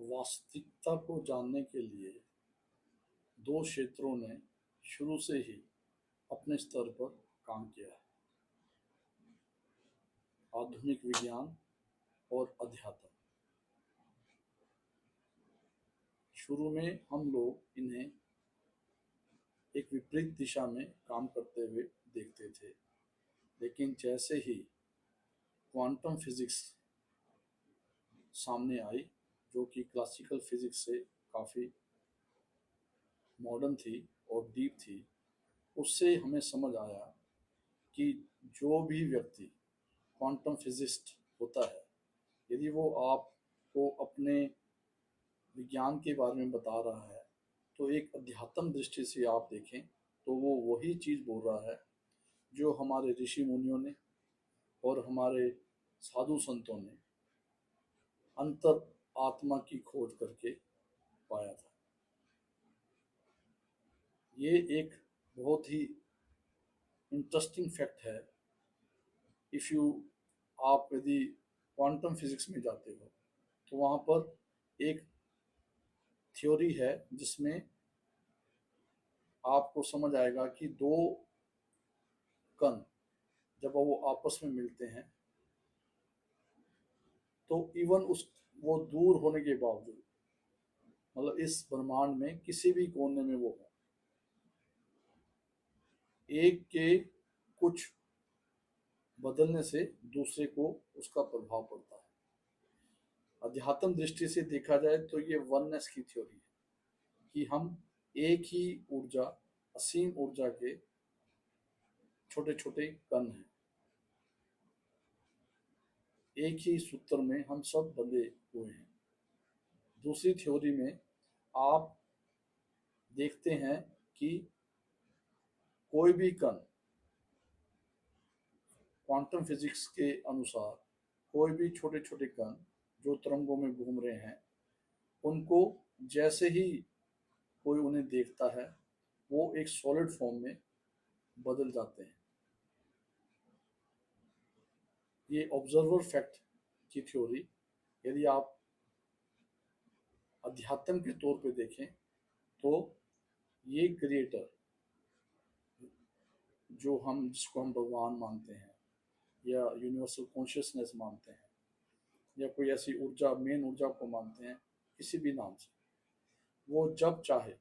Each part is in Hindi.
वास्तविकता को जानने के लिए दो क्षेत्रों ने शुरू से ही अपने स्तर पर काम किया है: आधुनिक विज्ञान और अध्यात्म। शुरू में हम लोग इन्हें एक विपरीत दिशा में काम करते हुए देखते थे, लेकिन जैसे ही क्वांटम फिजिक्स सामने आई, जो कि क्लासिकल फिजिक्स से काफ़ी मॉडर्न थी और डीप थी, उससे हमें समझ आया कि जो भी व्यक्ति क्वांटम फिजिस्ट होता है, यदि वो आपको अपने विज्ञान के बारे में बता रहा है, तो एक अध्यात्म दृष्टि से आप देखें तो वो वही चीज़ बोल रहा है जो हमारे ऋषि मुनियों ने और हमारे साधु संतों ने अंतर आत्मा की खोज करके पाया था। ये एक बहुत ही इंटरेस्टिंग फैक्ट है। इफ़ यू आप यदि क्वांटम फिजिक्स में जाते हो तो वहाँ पर एक थ्योरी है जिसमें आपको समझ आएगा कि दो कण जब वो आपस में मिलते हैं तो इवन उस वो दूर होने के बावजूद, मतलब इस ब्रह्मांड में किसी भी कोने में वो हो, एक के कुछ बदलने से दूसरे को उसका प्रभाव पड़ता है। अध्यात्म दृष्टि से देखा जाए तो ये वननेस की थ्योरी है कि हम एक ही ऊर्जा, असीम ऊर्जा के छोटे छोटे कण हैं। एक ही सूत्र में हम सब बंधे हुए हैं। दूसरी थ्योरी में आप देखते हैं कि कोई भी कण, क्वांटम फिजिक्स के अनुसार कोई भी छोटे छोटे कण जो तरंगों में घूम रहे हैं, उनको जैसे ही कोई उन्हें देखता है वो एक सॉलिड फॉर्म में बदल जाते हैं। ये ऑब्जर्वर फैक्ट की थ्योरी यदि आप अध्यात्म के तौर पे देखें तो ये क्रिएटर जो हम जिसको हम भगवान मानते हैं या यूनिवर्सल कॉन्शियसनेस मानते हैं या कोई ऐसी ऊर्जा, मेन ऊर्जा को मानते हैं किसी भी नाम से, वो जब चाहे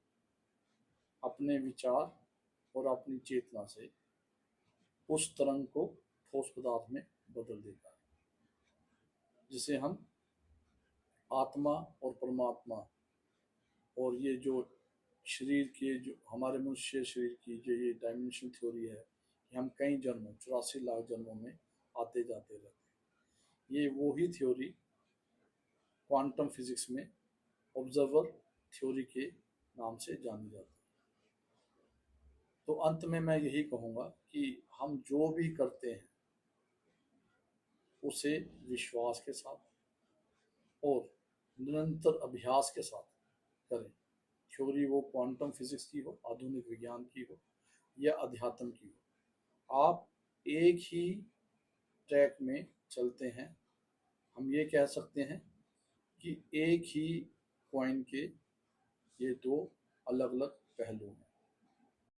अपने विचार और अपनी चेतना से उस तरंग को ठोस पदार्थ में बदल देता है, जिसे हम आत्मा और परमात्मा और ये जो शरीर के, जो हमारे मनुष्य शरीर की जो ये डायमेंशन थ्योरी है कि हम कई जन्मों, 84 लाख जन्मों में आते जाते रहते हैं, ये वो ही थ्योरी क्वांटम फिजिक्स में ऑब्जर्वर थ्योरी के नाम से जानी जाती है। तो अंत में मैं यही कहूँगा कि हम जो भी करते हैं उसे विश्वास के साथ और निरंतर अभ्यास के साथ करें। थ्योरी वो क्वांटम फिजिक्स की हो, आधुनिक विज्ञान की हो या अध्यात्म की हो, आप एक ही ट्रैक में चलते हैं। हम ये कह सकते हैं कि एक ही कॉइन के ये दो अलग अलग पहलू हैं।